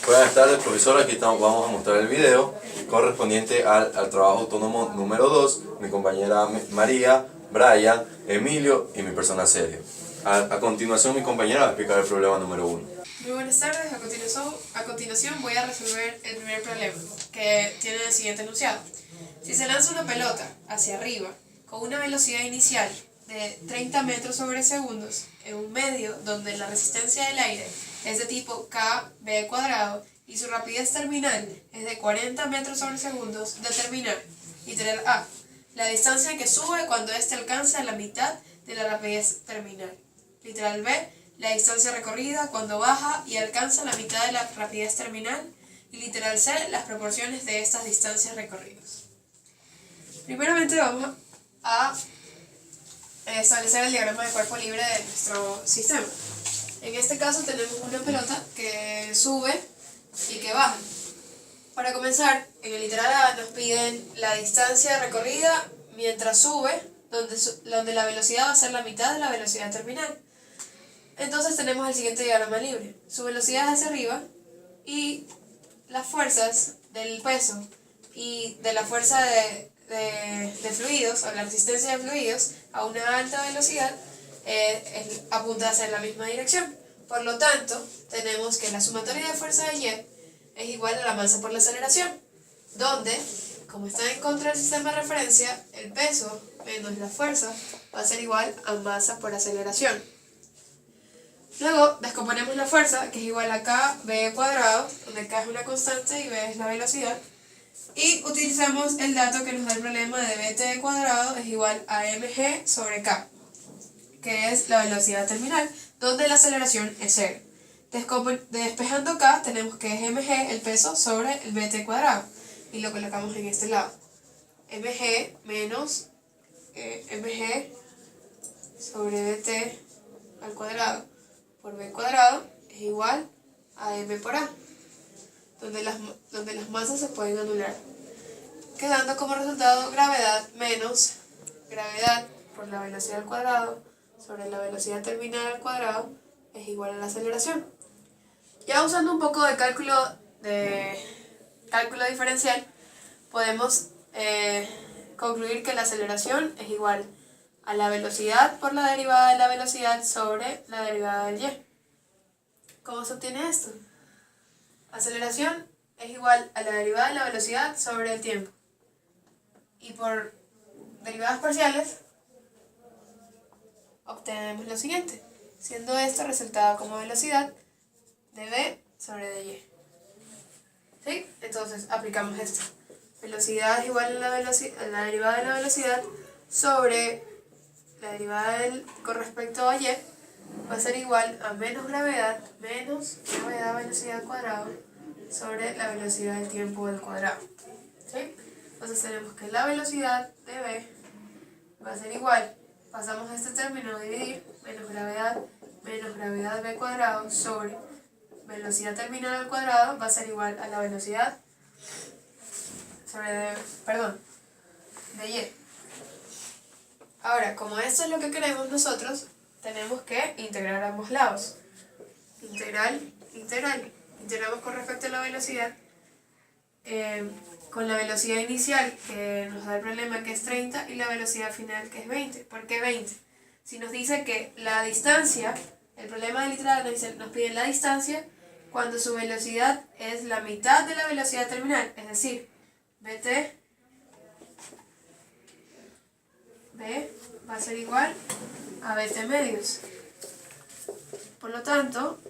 Buenas tardes, profesor. Aquí vamos a mostrar el video correspondiente al trabajo autónomo número 2. Mi compañera María, Brian, Emilio y mi persona Sergio. A continuación mi compañera va a explicar el problema número 1. Muy buenas tardes. A continuación voy a resolver el primer problema, que tiene el siguiente enunciado. Si se lanza una pelota hacia arriba con una velocidad inicial de 30 metros sobre segundos en un medio donde la resistencia del aire es de tipo kb² y su rapidez terminal es de 40 metros sobre segundos, determinar, literal A, la distancia que sube cuando éste alcanza la mitad de la rapidez terminal. Literal B, la distancia recorrida cuando baja y alcanza la mitad de la rapidez terminal. Y literal C, las proporciones de estas distancias recorridas. Primeramente vamos a establecer el diagrama de cuerpo libre de nuestro sistema. En este caso tenemos una pelota que sube y que baja. Para comenzar, en el literal A nos piden la distancia recorrida mientras sube, donde la velocidad va a ser la mitad de la velocidad terminal. Entonces tenemos el siguiente diagrama libre. Su velocidad es hacia arriba y las fuerzas del peso y de la fuerza de fluidos, o la resistencia de fluidos a una alta velocidad apunta hacia la misma dirección. Por lo tanto, tenemos que la sumatoria de fuerza de Y es igual a la masa por la aceleración, donde, como está en contra del sistema de referencia, el peso menos la fuerza va a ser igual a masa por aceleración. Luego descomponemos la fuerza, que es igual a kb², donde k es una constante y b es la velocidad, y utilizamos el dato que nos da el problema de bt² es igual a mg sobre k, que es la velocidad terminal, donde la aceleración es 0. Despejando k, tenemos que es mg el peso sobre el bt², y lo colocamos en este lado. mg menos mg sobre bt al cuadrado por b² es igual a m por a, donde las masas se pueden anular, quedando como resultado gravedad menos gravedad por la velocidad al cuadrado sobre la velocidad terminal al cuadrado es igual a la aceleración. Ya usando un poco de cálculo diferencial, podemos concluir que la aceleración es igual a la velocidad por la derivada de la velocidad sobre la derivada del y. ¿Cómo se obtiene esto? Aceleración es igual a la derivada de la velocidad sobre el tiempo. Y por derivadas parciales, obtenemos lo siguiente, siendo esto resultado como velocidad de v sobre de y. ¿Sí? Entonces aplicamos esto. Velocidad es igual a la derivada de la velocidad sobre la derivada con respecto a y va a ser igual a menos gravedad velocidad al cuadrado sobre la velocidad del tiempo al cuadrado. ¿Sí? Entonces tenemos que la velocidad de v va a ser igual, pasamos este término a dividir, menos gravedad v² sobre velocidad terminal al cuadrado va a ser igual a la velocidad de y. Ahora, como esto es lo que queremos nosotros, tenemos que integrar ambos lados. Integramos con respecto a la velocidad, con la velocidad inicial que nos da el problema, que es 30, y la velocidad final, que es 20. ¿Por qué 20? Si nos dice que la distancia, el problema del literal nos pide la distancia cuando su velocidad es la mitad de la velocidad terminal, es decir, b va a ser igual a bt medios. Por lo tanto,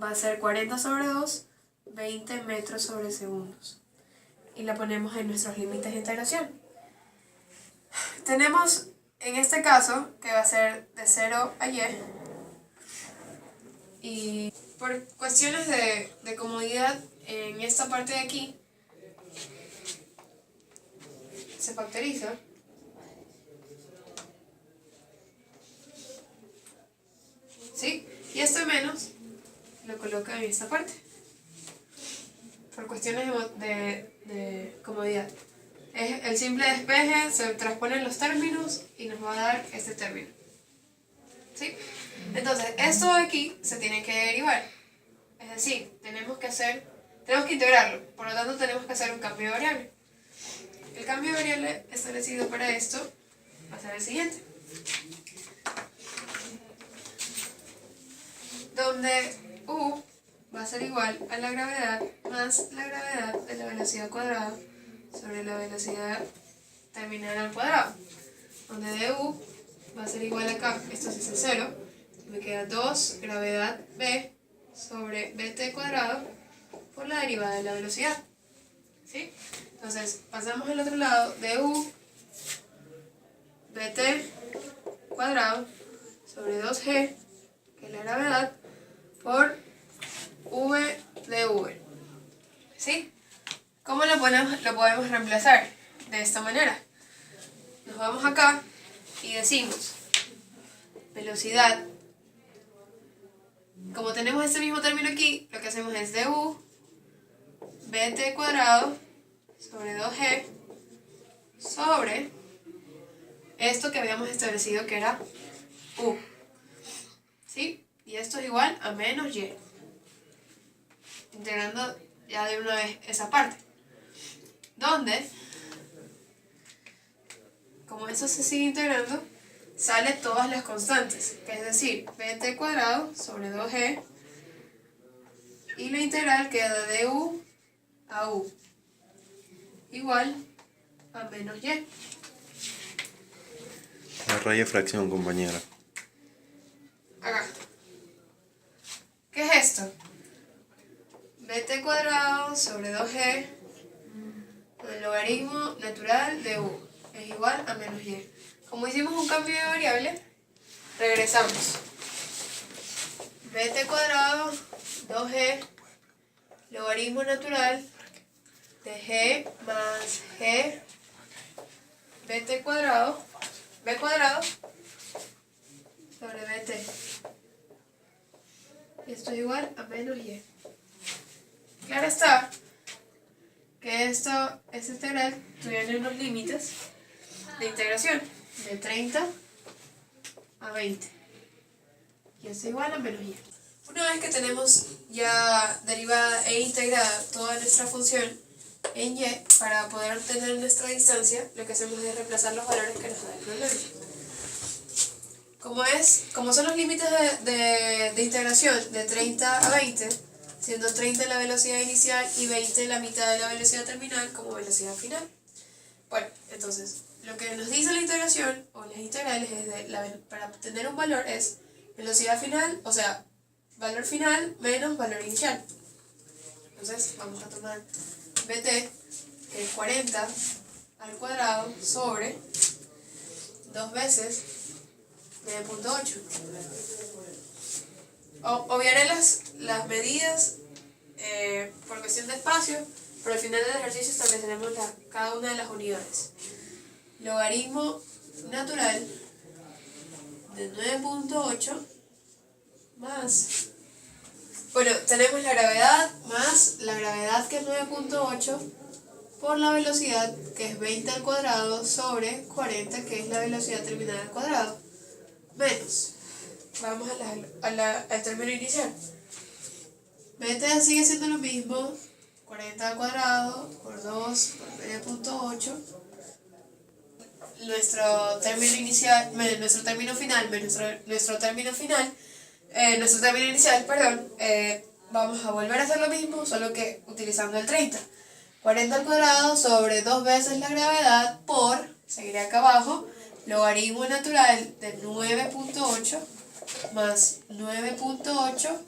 va a ser 40 sobre 2, 20 metros sobre segundos. Y la ponemos en nuestros límites de integración. Tenemos en este caso que va a ser de 0 a y. Y por cuestiones de comodidad, en esta parte de aquí se factoriza. ¿Sí? Y esto menos lo coloca en esta parte. Por cuestiones de comodidad. Es el simple despeje, se transponen los términos y nos va a dar este término. ¿Sí? Entonces, esto de aquí se tiene que derivar. Es decir, tenemos que integrarlo, por lo tanto tenemos que hacer un cambio de variable. El cambio de variable establecido para esto va a ser el siguiente. Donde U va a ser igual a la gravedad más la gravedad de la velocidad cuadrada sobre la velocidad terminal al cuadrado. Donde du va a ser igual acá, esto sí es 0, me queda 2 gravedad b sobre bt cuadrado por la derivada de la velocidad. ¿Sí? Entonces pasamos al otro lado, du bt cuadrado sobre 2g, que es la gravedad, por v de v. ¿Sí? ¿Cómo lo podemos reemplazar? De esta manera. Nos vamos acá y decimos velocidad. Como tenemos este mismo término aquí, lo que hacemos es du bt cuadrado sobre 2g sobre esto que habíamos establecido que era u. ¿Sí? Y esto es igual a menos y. Integrando ya de una vez esa parte. Donde, como eso se sigue integrando, sale todas las constantes, que es decir, bt cuadrado sobre 2g, y la integral queda de u a u, igual a menos y. La raya fracción, compañera. Acá. ¿Qué es esto? Bt cuadrado sobre 2g, el logaritmo natural de u, es igual a menos y. Como hicimos un cambio de variable, regresamos. Bt cuadrado, 2g, logaritmo natural de g más g, bt cuadrado, b cuadrado, sobre bt. Y esto es igual a menos y. Claro está que esta integral tiene unos límites de integración de 30 a 20. Y esto es igual a menos y. Una vez que tenemos ya derivada e integrada toda nuestra función en y, para poder obtener nuestra distancia, lo que hacemos es reemplazar los valores que nos da el problema. Como son los límites de integración de 30 a 20, siendo 30 la velocidad inicial y 20 la mitad de la velocidad terminal como velocidad final. Bueno, entonces, lo que nos dice la integración, o las integrales, para obtener un valor es velocidad final, o sea, valor final menos valor inicial. Entonces, vamos a tomar bt, que es 40 al cuadrado, sobre 2 veces 9.8. Obviaré las medidas por cuestión de espacio, pero al final del ejercicio estableceremos cada una de las unidades. Logaritmo natural de 9.8 más, bueno, tenemos la gravedad más la gravedad, que es 9.8, por la velocidad, que es 20 al cuadrado, sobre 40, que es la velocidad terminal al cuadrado, menos, vamos al término inicial. Bt sigue siendo lo mismo, 40 al cuadrado por 2 por 9.8. Nuestro término inicial, nuestro término final, nuestro término inicial, perdón, vamos a volver a hacer lo mismo, solo que utilizando el 30. 40 al cuadrado sobre 2 veces la gravedad por, seguiré acá abajo, logaritmo natural de 9.8 más 9.8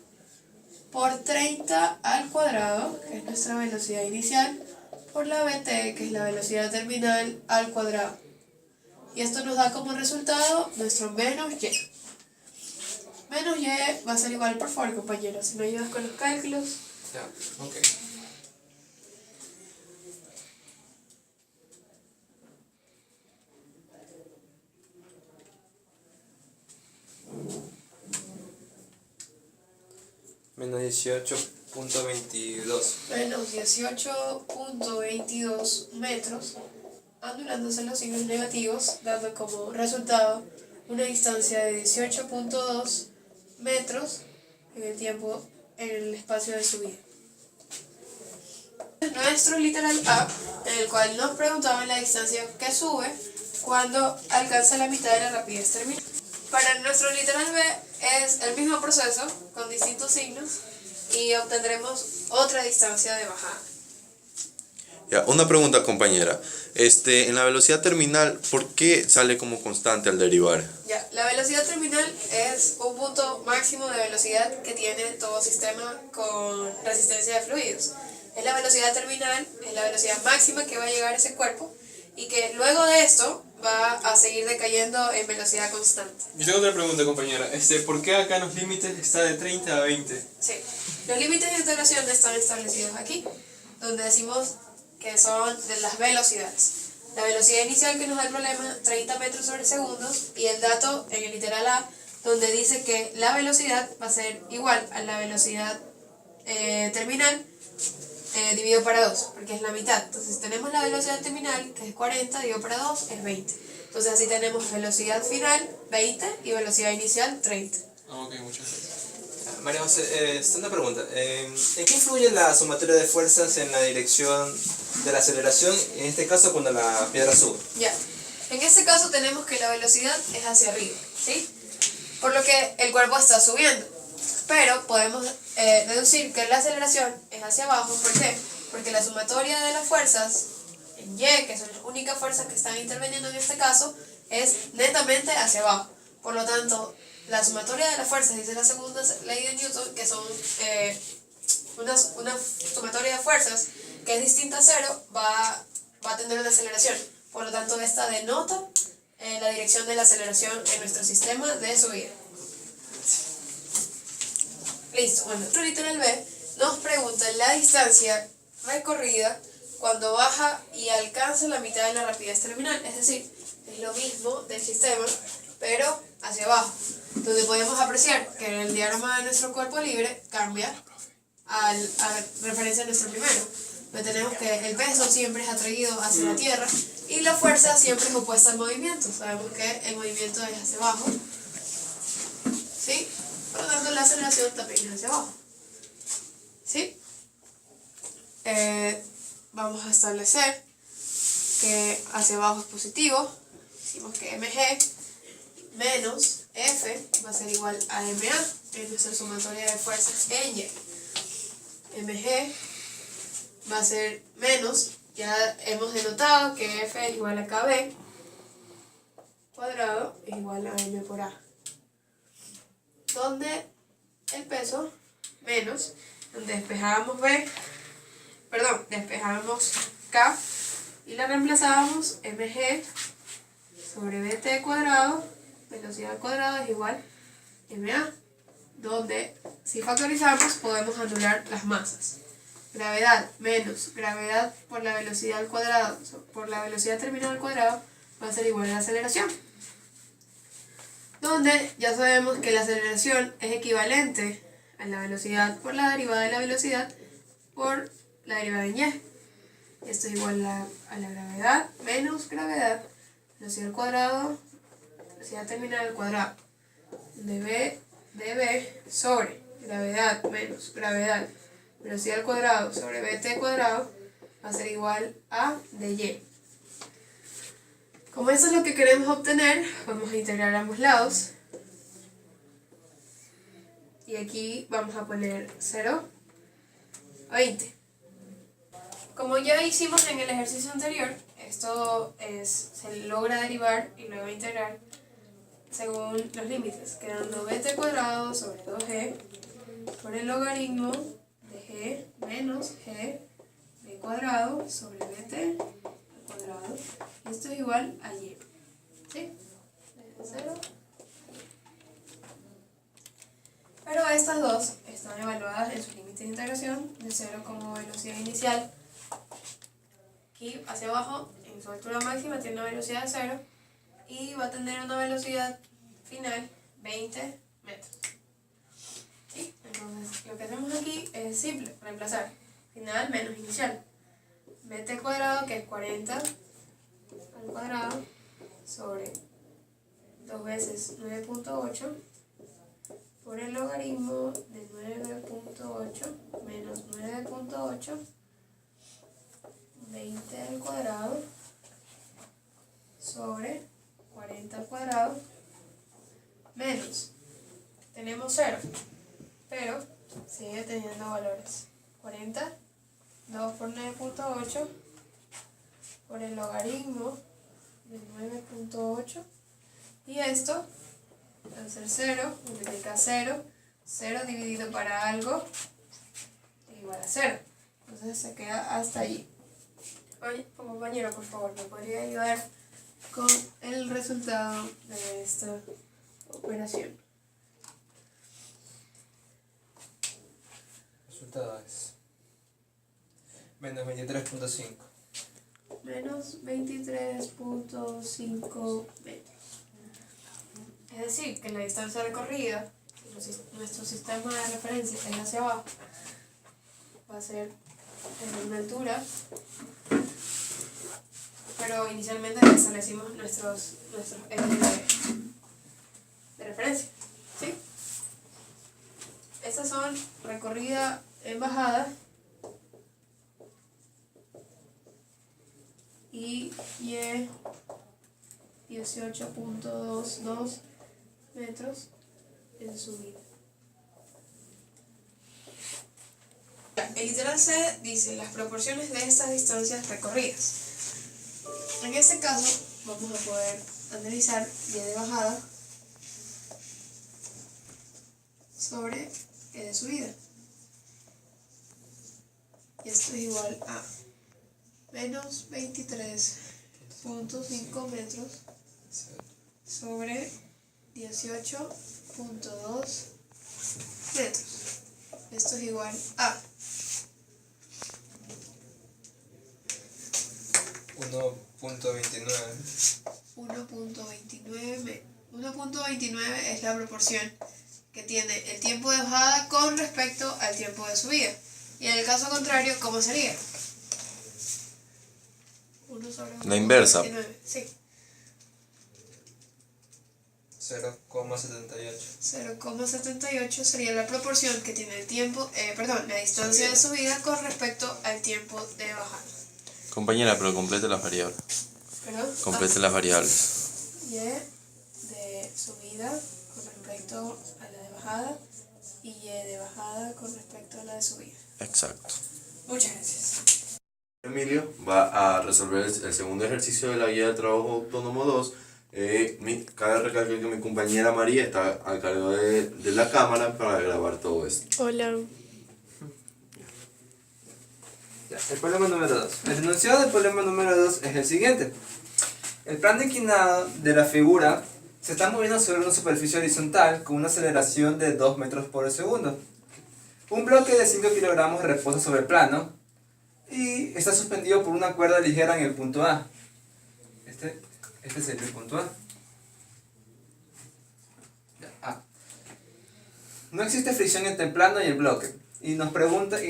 por 30 al cuadrado, que es nuestra velocidad inicial, por la bt, que es la velocidad terminal al cuadrado. Y esto nos da como resultado nuestro menos y. Menos y va a ser igual, por favor, compañeros, si me ayudas con los cálculos. Ya, ok. Menos 18.22. Menos 18.22 metros, anulándose los signos negativos, dando como resultado una distancia de 18.2 metros en el tiempo en el espacio de subida. Nuestro literal A, en el cual nos preguntaban la distancia que sube cuando alcanza la mitad de la rapidez terminal. Para nuestro literal B es el mismo proceso con distintos signos y obtendremos otra distancia de bajada. Ya, una pregunta, compañera. En la velocidad terminal, ¿por qué sale como constante al derivar? Ya, la velocidad terminal es un punto máximo de velocidad que tiene todo sistema con resistencia de fluidos. Es la velocidad terminal, es la velocidad máxima que va a llegar a ese cuerpo y que luego de esto va a seguir decayendo en velocidad constante. Yo tengo otra pregunta, compañera. ¿Por qué acá en los límites está de 30 a 20? Sí, los límites de integración están establecidos aquí, donde decimos que son de las velocidades. La velocidad inicial que nos da el problema, 30 metros sobre segundos, y el dato en el literal A, donde dice que la velocidad va a ser igual a la velocidad terminal dividido para 2, porque es la mitad. Entonces tenemos la velocidad terminal, que es 40, dividido para 2, es 20. Entonces así tenemos velocidad final, 20, y velocidad inicial, 30. Ok, muchas gracias. María José, una pregunta. ¿En qué influye la sumatoria de fuerzas en la dirección de la aceleración, en este caso cuando la piedra sube? Ya, en este caso tenemos que la velocidad es hacia arriba, ¿sí? Por lo que el cuerpo está subiendo. Pero podemos deducir que la aceleración es hacia abajo. ¿Por qué? Porque la sumatoria de las fuerzas en Y, que son las únicas fuerzas que están interviniendo en este caso, es netamente hacia abajo. Por lo tanto, la sumatoria de las fuerzas, dice la segunda ley de Newton, que son una sumatoria de fuerzas que es distinta a cero, va a tener una aceleración. Por lo tanto, esta denota la dirección de la aceleración en nuestro sistema de subida. Listo, bueno, nuestro literal B nos pregunta la distancia recorrida cuando baja y alcanza la mitad de la rapidez terminal. Es decir, es lo mismo del sistema, pero hacia abajo, donde podemos apreciar que el diagrama de nuestro cuerpo libre cambia a referencia a nuestro primero, donde tenemos que el peso siempre es atraído hacia la tierra y la fuerza siempre es opuesta al movimiento. Sabemos que el movimiento es hacia abajo, ¿sí? Por lo tanto, la aceleración también es hacia abajo, ¿sí? Vamos a establecer que hacia abajo es positivo. Decimos que mg menos F va a ser igual a MA, en nuestra sumatoria de fuerzas en Y. Mg va a ser menos, ya hemos denotado que F es igual a KB cuadrado es igual a M por A. Donde el peso menos, donde despejábamos despejábamos K y la reemplazábamos mg sobre bt cuadrado, velocidad al cuadrado es igual a ma, donde si factorizamos podemos anular las masas. Gravedad menos gravedad por la velocidad al cuadrado por la velocidad terminal al cuadrado va a ser igual a la aceleración, donde ya sabemos que la aceleración es equivalente a la velocidad por la derivada de la velocidad por la derivada en Y. Esto es igual a la gravedad menos gravedad, velocidad al cuadrado, velocidad terminal al cuadrado, de B dB sobre gravedad menos gravedad, velocidad al cuadrado sobre bt cuadrado va a ser igual a dy. Como eso es lo que queremos obtener, vamos a integrar ambos lados. Y aquí vamos a poner 0 a 20. Como ya hicimos en el ejercicio anterior, esto se logra derivar y luego integrar según los límites, quedando bt cuadrado sobre 2g por el logaritmo de g menos g b cuadrado sobre bt al cuadrado. Esto es igual a y. ¿Sí? 0. Pero estas dos están evaluadas en sus límites de integración de 0 como velocidad inicial. Aquí hacia abajo, en su altura máxima, tiene una velocidad de 0 y va a tener una velocidad final 20 metros. ¿Sí? Entonces, lo que hacemos aquí es simple, reemplazar final menos inicial. Bt cuadrado, que es 40 al cuadrado, sobre 2 veces 9.8 por el logaritmo de 9.8 menos 9.8, 20 al cuadrado, sobre 40 al cuadrado, menos, tenemos 0, pero sigue teniendo valores. 40, 2 por 9.8, por el logaritmo de 9.8, y esto, al ser 0, multiplica 0, 0 dividido para algo, igual a 0. Entonces se queda hasta allí. Oye, compañero, por favor, ¿me podría ayudar con el resultado de esta operación? El resultado es menos 23.5. Menos 23.5 metros. Es decir, que la distancia recorrida, nuestro sistema de referencia es hacia abajo, va a ser en una altura, pero inicialmente establecimos nuestros ejes de referencia, ¿sí? Estas son recorrida en bajada y 18.22 metros en subida. El literal C dice las proporciones de estas distancias recorridas. En este caso vamos a poder analizar y de bajada sobre e de subida. Y esto es igual a menos 23.5 metros sobre 18.2 metros. Esto es igual a 1.29. 1.29 es la proporción que tiene el tiempo de bajada con respecto al tiempo de subida. Y en el caso contrario, ¿cómo sería? 1 sobre 1.29. La inversa. Sí. 0,78. 0,78 sería la proporción que tiene el tiempo, la distancia de subida con respecto al tiempo de bajada. Compañera, pero complete las variables. ¿Perdón? Complete las variables. Y de subida con respecto a la de bajada y Y de bajada con respecto a la de subida. Exacto. Muchas gracias. Emilio va a resolver el segundo ejercicio de la guía de trabajo autónomo 2. Cabe recalcar que mi compañera María está a cargo de la cámara para grabar todo esto. Hola. Ya, el problema número 2. El enunciado del problema número 2 es el siguiente. El plano inclinado de la figura se está moviendo sobre una superficie horizontal con una aceleración de 2 metros por segundo. Un bloque de 5 kilogramos reposa sobre el plano y está suspendido por una cuerda ligera en el punto A. Este sería el punto A. Ya, A. No existe fricción entre el plano y el bloque. Y nos preguntan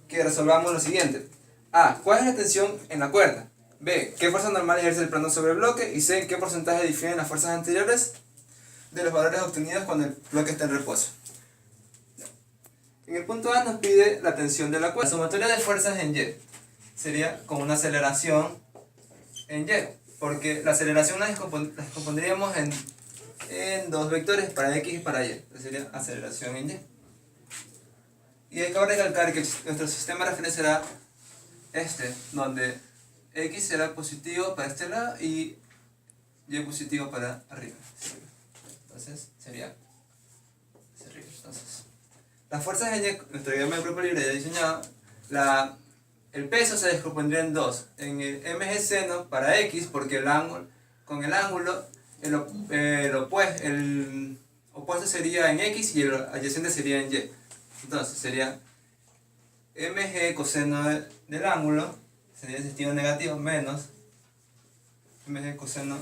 que resolvamos lo siguiente. A. ¿Cuál es la tensión en la cuerda? B. ¿Qué fuerza normal ejerce el plano sobre el bloque? Y C. ¿En qué porcentaje difieren las fuerzas anteriores de los valores obtenidos cuando el bloque está en reposo? En el punto A nos pide la tensión de la cuerda. La sumatoria de fuerzas en Y sería con una aceleración en Y, porque la aceleración la descompondríamos en dos vectores, para X y para Y. Entonces sería aceleración en Y. Y hay que recalcar que nuestro sistema de referencia será donde X será positivo para este lado y Y positivo para arriba. Entonces sería hacia arriba. Entonces, las fuerzas en Y, nuestro diagrama de grupo libre ya diseñado, el peso se descompondría en dos. En el mg seno para X, porque el ángulo, el opuesto sería en X y el adyacente sería en Y. Entonces sería mg coseno del ángulo, sería el sentido negativo, menos mg coseno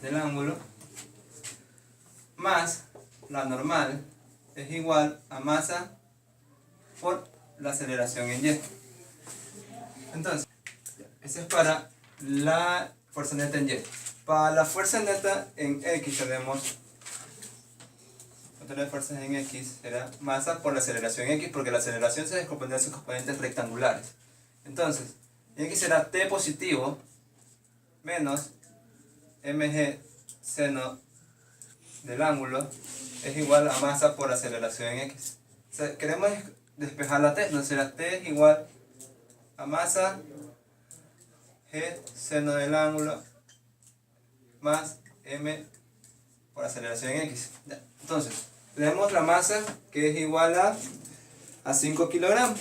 del ángulo, más la normal es igual a masa por la aceleración en Y. Entonces, eso es para la fuerza neta en Y. Para la fuerza neta en X tenemos sumatoria de fuerzas en X será masa por la aceleración X, porque la aceleración se descompondrá en sus componentes rectangulares. Entonces, X será T positivo menos mg seno del ángulo es igual a masa por aceleración en X. O sea, queremos despejar la T, entonces será T es igual a masa g seno del ángulo más m por aceleración en X. Ya. Entonces, tenemos la masa que es igual a 5 kilogramos.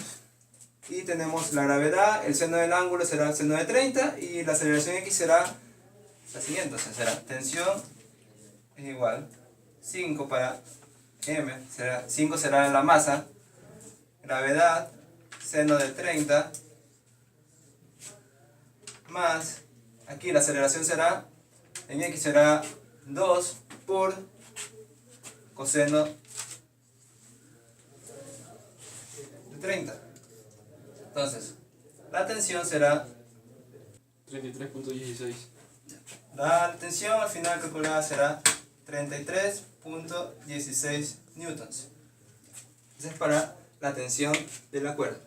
Y tenemos la gravedad, el seno del ángulo será el seno de 30 y la aceleración X será la siguiente. O sea, será tensión es igual 5 para m, 5 será la masa, gravedad, seno de 30, más, aquí la aceleración será, en X será 2 por coseno de 30. Entonces, la tensión será, 33.16. la tensión al final calculada será 33.16 newtons. Esa es para la tensión de la cuerda.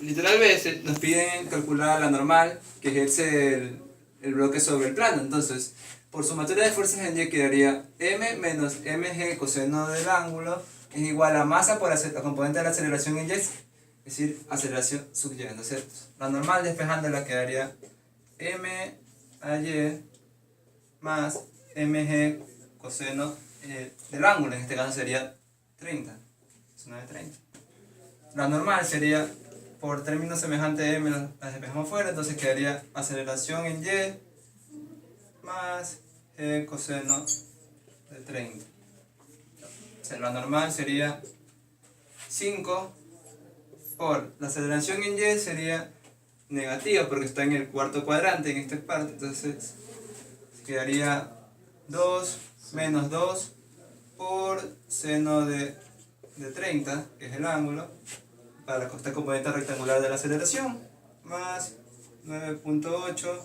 Literal BS nos piden calcular la normal que ejerce el bloque sobre el plano. Entonces, por sumatoria de fuerzas en Y quedaría m menos mg coseno del ángulo es igual a masa por la componente de la aceleración en Y, es decir, aceleración sub Y. Entonces, la normal despejándola quedaría m a Y más mg coseno del ángulo, en este caso sería 30, coseno de 30. La normal sería, por término semejante m, la despejamos fuera, entonces quedaría aceleración en Y más g coseno de 30. O sea, la normal sería 5 por la aceleración en Y sería negativa porque está en el cuarto cuadrante, en esta parte, entonces quedaría 2 menos 2 por seno de 30, que es el ángulo, para esta componente rectangular de la aceleración, más 9.8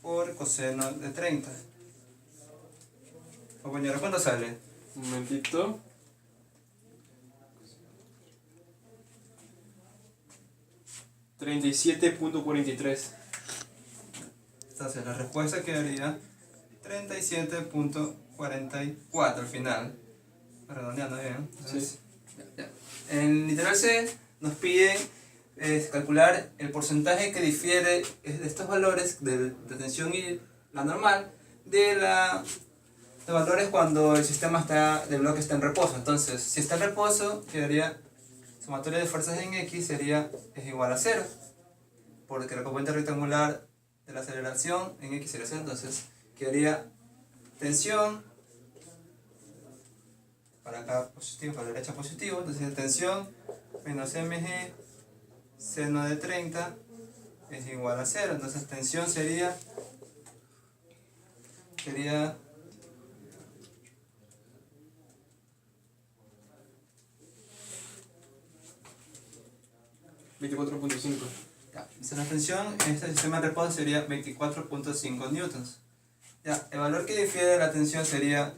por coseno de 30. Compañero, ¿cuánto sale? Un momentito. $37.43. Entonces la respuesta quedaría 37.44 al final. Redondeando bien. Entonces, ya. En literal C nos piden calcular el porcentaje que difiere de estos valores de tensión y la normal de los valores cuando el sistema del bloque está en reposo. Entonces, si está en reposo, quedaría sumatoria de fuerzas en X es igual a 0, porque la componente rectangular de la aceleración en X sería 0, entonces quedaría tensión, para acá positivo, para la derecha positivo, entonces tensión menos mg seno de 30 es igual a 0, entonces tensión sería 24.5. Entonces la tensión en este sistema de reposo sería 24.5 newtons. Ya, el valor que difiere de la tensión será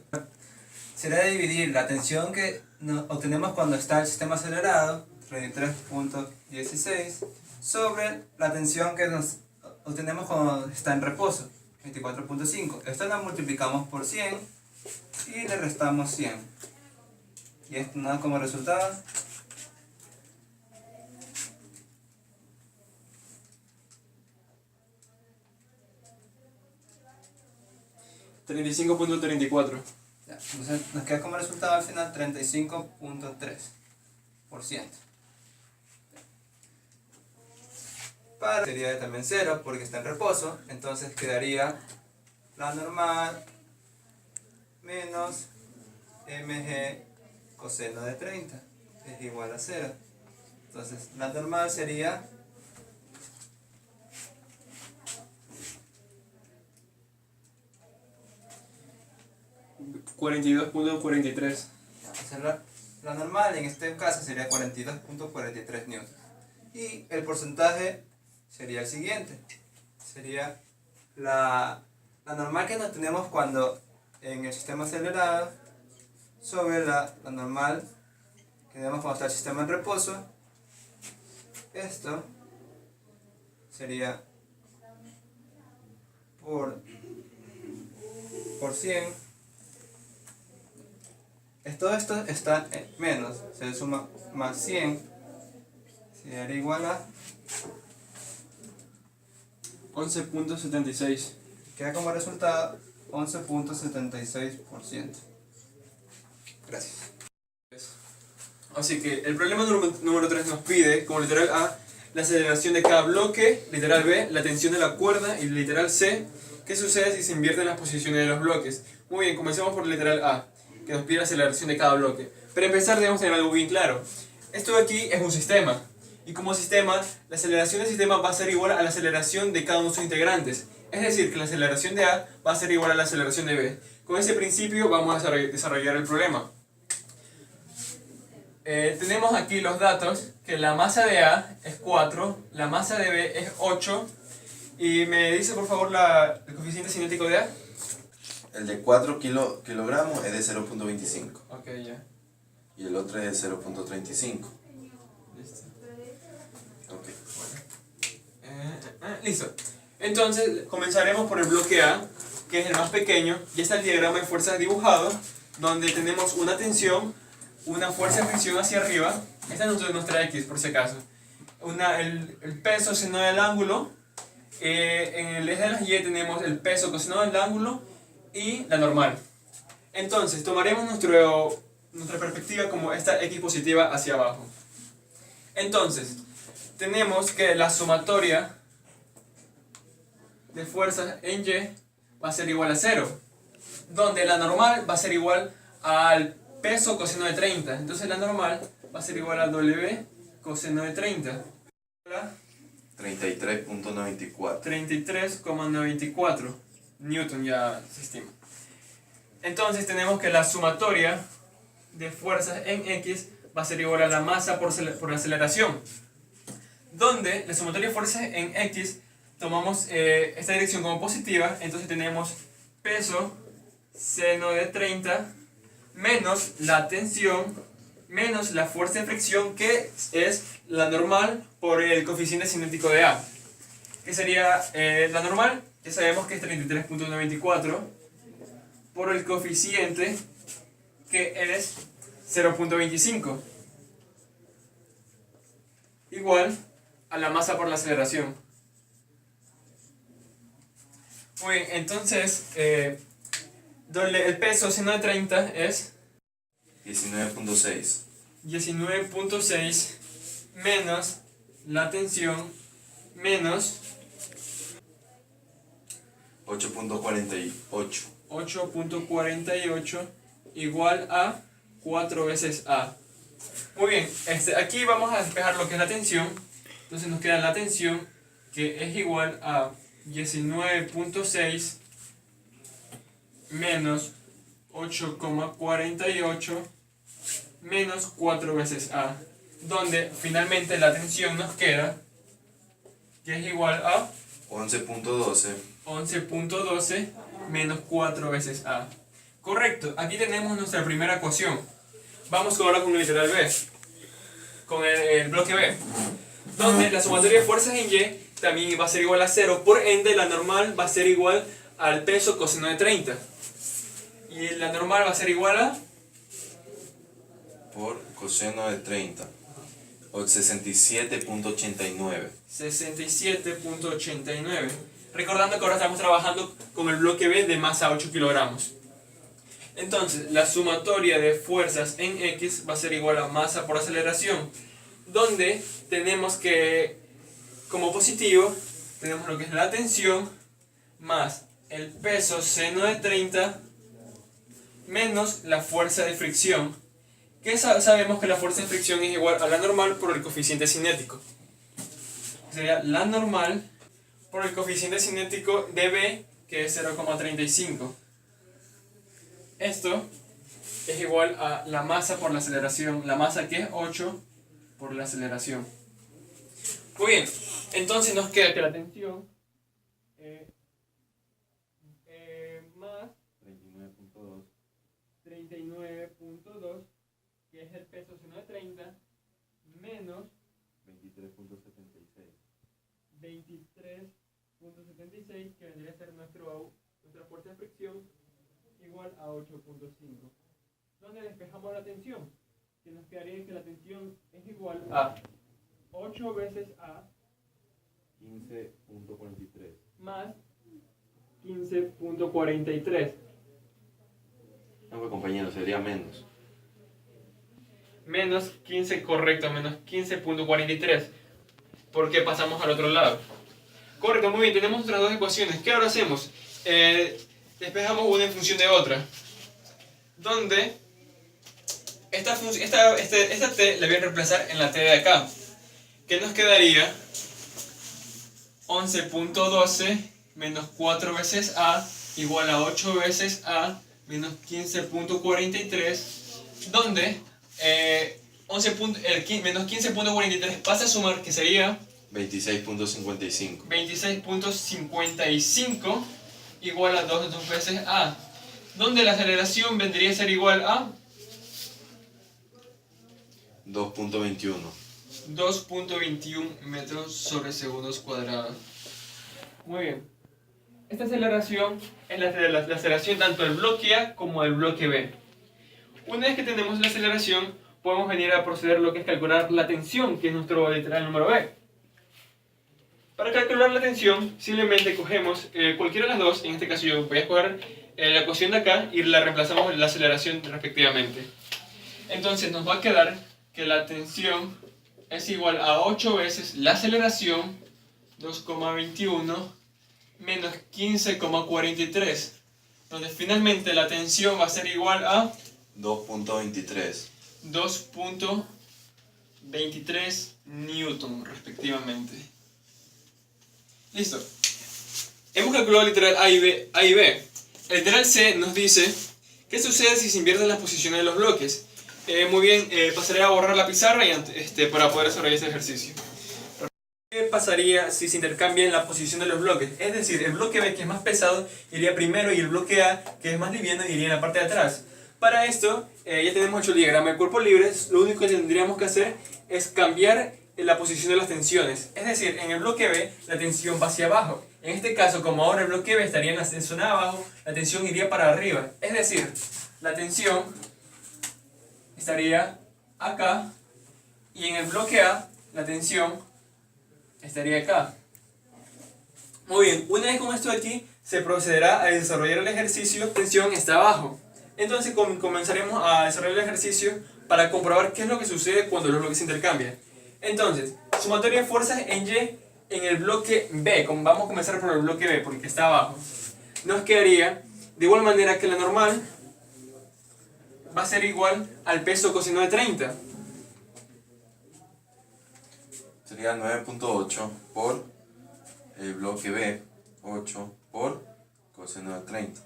dividir la tensión que obtenemos cuando está el sistema acelerado, 33.16, sobre la tensión que obtenemos cuando está en reposo, 24.5. Esto lo multiplicamos por 100 y le restamos 100. Y esto nos da como resultado 35.34. entonces nos queda como resultado al final 35.3%. Para sería también 0 porque está en reposo, entonces quedaría la normal menos mg coseno de 30 es igual a 0. Entonces la normal sería 42.43. La normal en este caso sería 42.43 newtons. Y el porcentaje sería el siguiente. Sería la normal que nos tenemos cuando en el sistema acelerado sobre la normal que tenemos cuando está el sistema en reposo. Esto sería por 100. Todo esto está en menos, se suma más 100, sería igual a 11.76. queda como resultado 11.76%. Gracias. Así que el problema número 3 nos pide, como literal A, la aceleración de cada bloque, literal B, la tensión de la cuerda y literal C, ¿qué sucede si se invierten las posiciones de los bloques? Muy bien, comencemos por literal A, que nos pide la aceleración de cada bloque. Para empezar debemos tener algo bien claro. Esto de aquí es un sistema, y como sistema, la aceleración del sistema va a ser igual a la aceleración de cada uno de sus integrantes. Es decir, que la aceleración de A va a ser igual a la aceleración de B. Con ese principio vamos a desarrollar el problema. Tenemos aquí los datos, que la masa de A es 4, la masa de B es 8, y me dice por favor el coeficiente cinético de A. El de 4 kilogramos es de 0.25 Ok, ya. y el otro es de 0.35. Listo. Ok. Listo. Entonces comenzaremos por el bloque A, que es el más pequeño. Ya está el diagrama de fuerzas dibujado, donde tenemos una tensión, una fuerza de fricción hacia arriba. Esta es nuestra X, por si acaso. El peso seno del ángulo. En el eje de las Y tenemos el peso coseno del ángulo y la normal. Entonces tomaremos nuestra perspectiva como esta X positiva hacia abajo. Entonces tenemos que la sumatoria de fuerzas en Y va a ser igual a 0, donde la normal va a ser igual al peso coseno de 30. Entonces la normal va a ser igual a W coseno de 30. 33.94. 33,94 Newton ya se estima. Entonces tenemos que la sumatoria de fuerzas en X va a ser igual a la masa por la aceleración, donde la sumatoria de fuerzas en X tomamos esta dirección como positiva. Entonces tenemos peso seno de 30 menos la tensión menos la fuerza de fricción, que es la normal por el coeficiente cinético de A, que sería la normal, ya sabemos que es 33.94 por el coeficiente, que es 0.25, igual a la masa por la aceleración. Muy bien, entonces el peso seno de 30 es 19.6. 19.6 menos la tensión menos 8.48. 8.48 igual a 4 veces A. Muy bien, aquí vamos a despejar lo que es la tensión. Entonces nos queda la tensión, que es igual a 19.6 menos 8,48 menos 4 veces A, donde finalmente la tensión nos queda, que es igual a 11.12 menos 4 veces A. Correcto, aquí tenemos nuestra primera ecuación. Vamos ahora con el literal B, con el bloque B, donde la sumatoria de fuerzas en Y también va a ser igual a 0, por ende la normal va a ser igual al peso coseno de 30. Y la normal va a ser igual a por coseno de 30. O 67.89. 67.89. Recordando que ahora estamos trabajando con el bloque B de masa 8 kilogramos. Entonces, la sumatoria de fuerzas en X va a ser igual a masa por aceleración, donde tenemos que, como positivo, tenemos lo que es la tensión más el peso seno de 30 menos la fuerza de fricción, que sabemos que la fuerza de fricción es igual a la normal por el coeficiente cinético. Sería la normal por el coeficiente cinético de B, que es 0,35. Esto es igual a la masa por la aceleración, la masa que es 8 por la aceleración. Muy bien, entonces nos queda que la tensión más 39.2. 49.2, que es el peso seno de 30, menos 23.76, que vendría a ser nuestra fuerza de fricción, igual a 8.5. ¿Dónde despejamos la tensión? Que nos quedaría que la tensión es igual a 8 veces A 15.43. más 15.43. No, pues, compañero, sería menos. Menos 15, correcto, menos 15.43. Porque pasamos al otro lado. Correcto, muy bien, tenemos otras dos ecuaciones. ¿Qué ahora hacemos? Despejamos una en función de otra. Donde esta t la voy a reemplazar en la t de acá. Que nos quedaría 11.12 menos 4 veces A igual a 8 veces A menos 15.43, donde menos 15.43 pasa a sumar, que sería 26.55. 26.55 igual a 2 veces A, donde la aceleración vendría a ser igual a 2.21. 2.21 metros sobre segundos cuadrados. Muy bien. Esta aceleración es la aceleración tanto del bloque A como del bloque B. Una vez que tenemos la aceleración, podemos venir a proceder lo que es calcular la tensión, que es nuestro literal número B. Para calcular la tensión, simplemente cogemos cualquiera de las dos. En este caso yo voy a escoger la ecuación de acá y la reemplazamos en la aceleración respectivamente. Entonces nos va a quedar que la tensión es igual a 8 veces la aceleración, 2,21, menos 15,43, donde finalmente la tensión va a ser igual a 2.23. 2.23 newton respectivamente. Listo. Hemos calculado el literal A y B. El literal C nos dice qué sucede si se invierten las posiciones de los bloques. Muy bien, pasaré a borrar la pizarra para poder desarrollar este ejercicio. ¿Qué pasaría si se intercambian la posición de los bloques? Es decir, el bloque B, que es más pesado, iría primero, y el bloque A, que es más liviano, iría en la parte de atrás. Para esto, ya tenemos hecho el diagrama de cuerpos libres. Lo único que tendríamos que hacer es cambiar la posición de las tensiones. Es decir, en el bloque B, la tensión va hacia abajo. En este caso, como ahora el bloque B estaría en la zona de abajo, la tensión iría para arriba. Es decir, la tensión estaría acá, y en el bloque A, la tensión estaría acá. Muy bien, una vez con esto aquí, se procederá a desarrollar el ejercicio. La tensión está abajo. Entonces comenzaremos a desarrollar el ejercicio para comprobar qué es lo que sucede cuando los bloques se intercambian. Entonces, sumatoria de fuerzas en Y en el bloque B. Vamos a comenzar por el bloque B porque está abajo. Nos quedaría de igual manera que la normal va a ser igual al peso coseno de 30. Sería 9.8 por el bloque B, 8 por coseno de 30.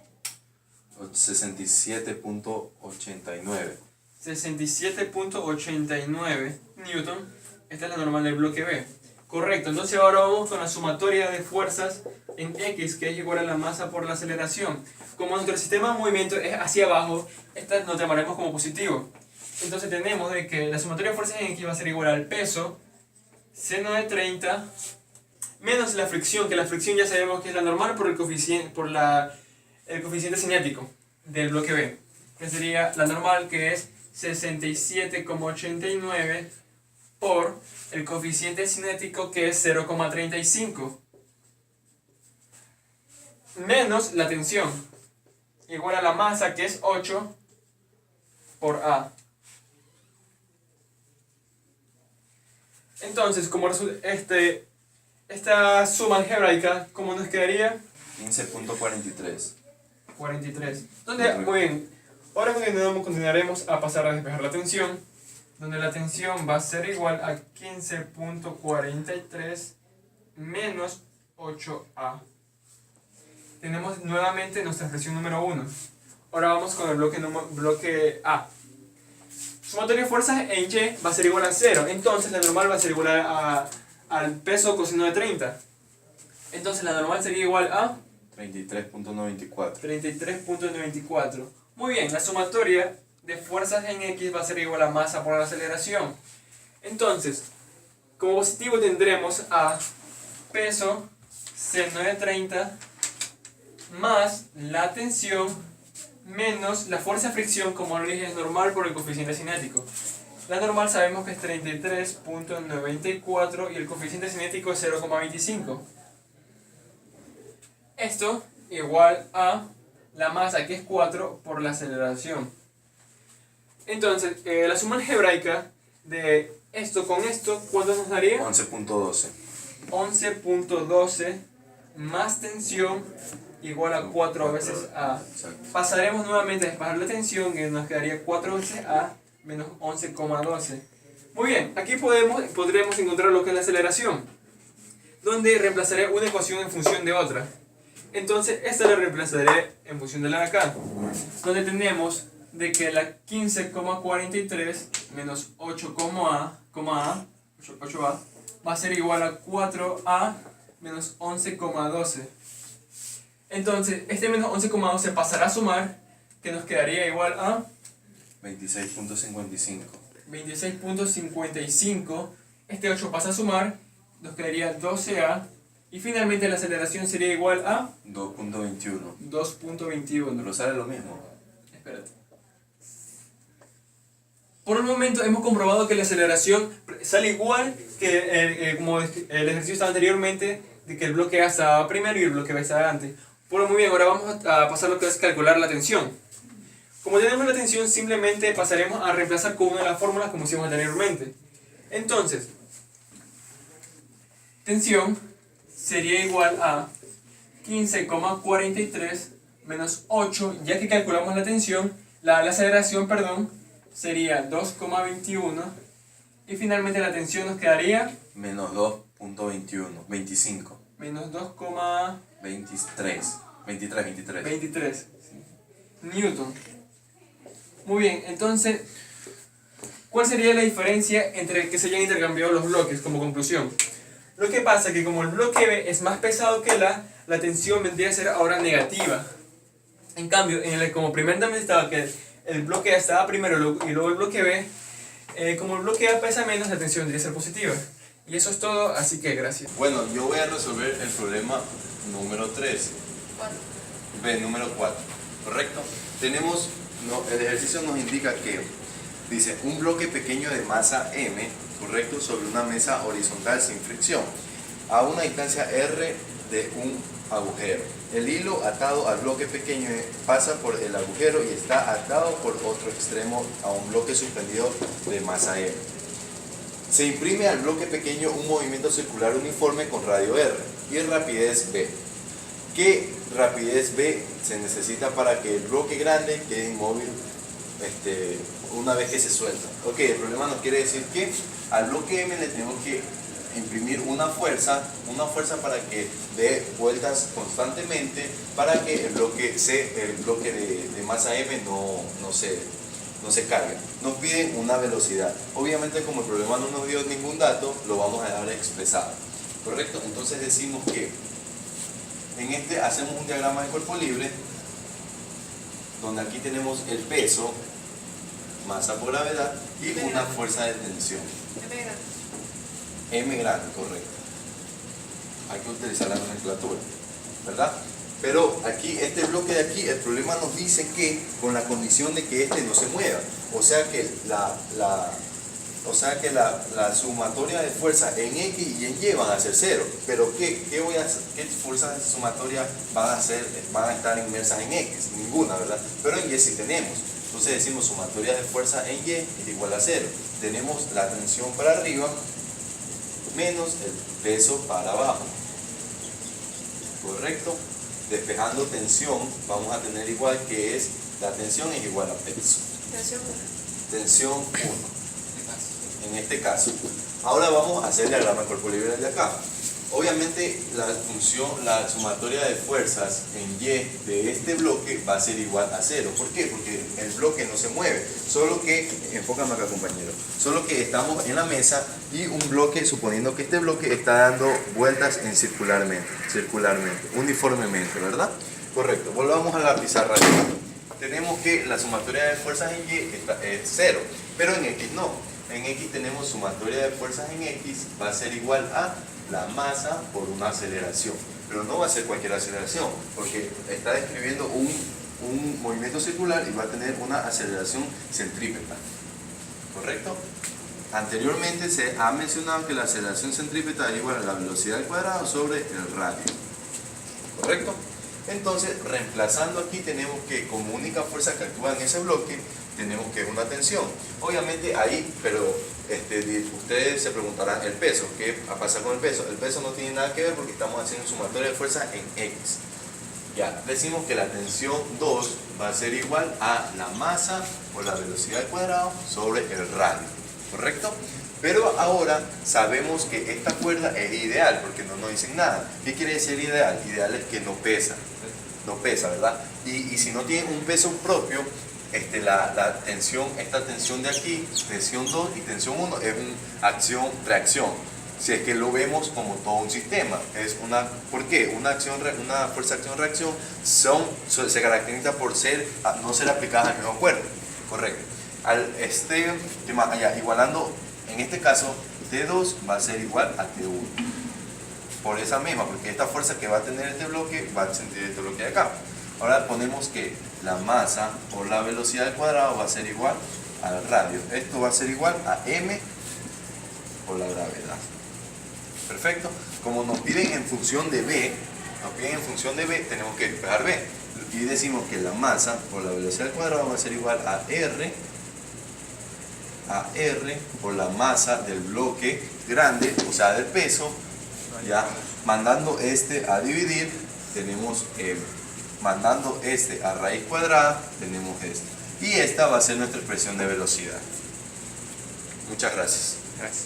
67.89. 67.89 newton. Esta es la normal del bloque B. Correcto, entonces ahora vamos con la sumatoria de fuerzas en X, que es igual a la masa por la aceleración. Como nuestro sistema de movimiento es hacia abajo, esta lo tomaremos como positivo. Entonces tenemos de que la sumatoria de fuerzas en X va a ser igual al peso seno de 30 menos la fricción, que la fricción ya sabemos que es la normal por el coeficiente cinético del bloque B, que sería la normal, que es 67,89 por el coeficiente cinético, que es 0,35, menos la tensión, igual a la masa, que es 8 por A. Entonces, como esta suma algebraica, ¿cómo nos quedaría? 15.43. 43. Muy bien, ahora continuaremos a pasar a despejar la tensión, donde la tensión va a ser igual a 15.43 menos 8A. Tenemos nuevamente nuestra expresión número 1. Ahora vamos con el bloque A. Sumatoria de fuerzas en Y va a ser igual a 0. Entonces la normal va a ser igual al peso coseno de 30. Entonces la normal sería igual a 33.94. 33.94 Muy bien, la sumatoria de fuerzas en X va a ser igual a masa por la aceleración. Entonces, como positivo tendremos a peso seno de 30 más la tensión menos la fuerza de fricción, como lo dije, es normal por el coeficiente cinético. La normal sabemos que es 33.94 y el coeficiente cinético es 0,25. Esto igual a la masa, que es 4, por la aceleración. Entonces, la suma algebraica de esto con esto, ¿cuánto nos daría? 11.12. 11.12 más tensión igual a 4 veces A. Exacto. Pasaremos nuevamente a despejar la tensión, que nos quedaría 4 veces A menos 11,12. Muy bien, aquí podremos encontrar lo que es la aceleración, donde reemplazaré una ecuación en función de otra. Entonces, esta la reemplazaré en función de la de acá, donde tenemos de que la 15,43 menos 8,A va a ser igual a 4A menos 11,12. Entonces, este menos 11,12 pasará a sumar, que nos quedaría igual a 26.55. 26.55. Este 8 pasa a sumar, nos quedaría 12A. Y finalmente la aceleración sería igual a 2.21. 2.21. Pero sale lo mismo. Espérate. Por el momento hemos comprobado que la aceleración sale igual que como el ejercicio estaba anteriormente, de que el bloque A estaba primero y el bloque B estaba antes. Pues muy bien, ahora vamos a pasar lo que es calcular la tensión. Como tenemos la tensión, simplemente pasaremos a reemplazar con una de las fórmulas como hicimos anteriormente. Entonces, tensión sería igual a 15,43 menos 8, ya que calculamos la tensión, la aceleración, perdón, sería 2,21 y finalmente la tensión nos quedaría Menos 2.21. 25. menos 2,23 23. Newton. Muy bien, entonces, ¿cuál sería la diferencia entre que se hayan intercambiado los bloques como conclusión? Lo que pasa es que como el bloque B es más pesado que la tensión vendría a ser ahora negativa. En cambio, como primeramente estaba que el bloque A estaba primero y luego el bloque B, como el bloque A pesa menos, la tensión vendría a ser positiva. Y eso es todo, así que gracias. Bueno, yo voy a resolver el problema número 3. Número 4. ¿Correcto? Tenemos, el ejercicio nos indica que dice un bloque pequeño de masa M, correcto, sobre una mesa horizontal sin fricción, a una distancia R de un agujero. El hilo atado al bloque pequeño pasa por el agujero y está atado por otro extremo a un bloque suspendido de masa M. Se imprime al bloque pequeño un movimiento circular uniforme con radio R y rapidez V. ¿Qué rapidez V se necesita para que el bloque grande quede inmóvil una vez que se suelta? Ok, el problema nos quiere decir que al bloque M le tenemos que imprimir una fuerza para que dé vueltas constantemente para que el bloque de masa M no se cargue. Nos piden una velocidad. Obviamente, como el problema no nos dio ningún dato, lo vamos a dejar expresado. ¿Correcto? Entonces decimos que en hacemos un diagrama de cuerpo libre, donde aquí tenemos el peso, masa por gravedad y una fuerza de tensión. M grande. M grande, correcto. Hay que utilizar la nomenclatura, ¿verdad? Pero aquí, este bloque de aquí, el problema nos dice que con la condición de que este no se mueva. O sea que la sumatoria de fuerza en X y en Y van a ser cero. Pero ¿qué fuerzas sumatorias van a estar inmersas en X? Ninguna, ¿verdad? Pero en Y sí tenemos. Entonces decimos sumatoria de fuerza en Y es igual a cero. Tenemos la tensión para arriba menos el peso para abajo. ¿Correcto? Despejando tensión, vamos a tener igual que es, la tensión es igual a peso. Tensión 1. Tensión 1, en este caso. Ahora vamos a hacer el diagrama de cuerpo libre de acá. Obviamente la sumatoria de fuerzas en Y de este bloque va a ser igual a 0. ¿Por qué? Porque el bloque no se mueve. Solo que, enfócame acá compañero, solo que estamos en la mesa y un bloque, suponiendo que este bloque está dando vueltas circularmente, uniformemente, ¿verdad? Correcto. Volvamos a la pizarra acá. tenemos que la sumatoria de fuerzas en Y es 0, pero en X no. En X tenemos sumatoria de fuerzas en X va a ser igual a la masa por una aceleración. Pero no va a ser cualquier aceleración, porque está describiendo un movimiento circular y va a tener una aceleración centrípeta. ¿Correcto? Anteriormente se ha mencionado que la aceleración centrípeta es igual a la velocidad al cuadrado sobre el radio. ¿Correcto? Entonces, reemplazando aquí, tenemos que como única fuerza que actúa en ese bloque, tenemos que una tensión. Obviamente ahí, pero ustedes se preguntarán el peso. ¿Qué pasa con el peso? El peso no tiene nada que ver porque estamos haciendo sumatoria de fuerza en X. Ya, decimos que la tensión 2 va a ser igual a la masa por la velocidad al cuadrado sobre el radio. ¿Correcto? Pero ahora sabemos que esta cuerda es ideal porque no nos dicen nada. ¿Qué quiere decir ideal? Ideal es que no pesa. No pesa, ¿verdad? Y si no tiene un peso propio, la tensión, esta tensión de aquí, tensión 2 y tensión 1 es una acción-reacción. Si es que lo vemos como todo un sistema, es una, ¿por qué? Una fuerza acción-reacción se caracteriza por no ser aplicadas al mismo cuerpo, correcto. ¿Qué más? Allá, igualando, en este caso, T2 va a ser igual a T1. Por esa misma, porque esta fuerza que va a tener este bloque va a sentir este bloque de acá. Ahora ponemos que la masa por la velocidad al cuadrado va a ser igual al radio. Esto va a ser igual a m por la gravedad. Perfecto. Como nos piden en función de B, tenemos que despejar B. Y decimos que la masa por la velocidad al cuadrado va a ser igual a R por la masa del bloque grande, o sea del peso. Ya, mandando a dividir, tenemos mandando a raíz cuadrada, tenemos esto. Y esta va a ser nuestra expresión de velocidad. Muchas gracias. Gracias.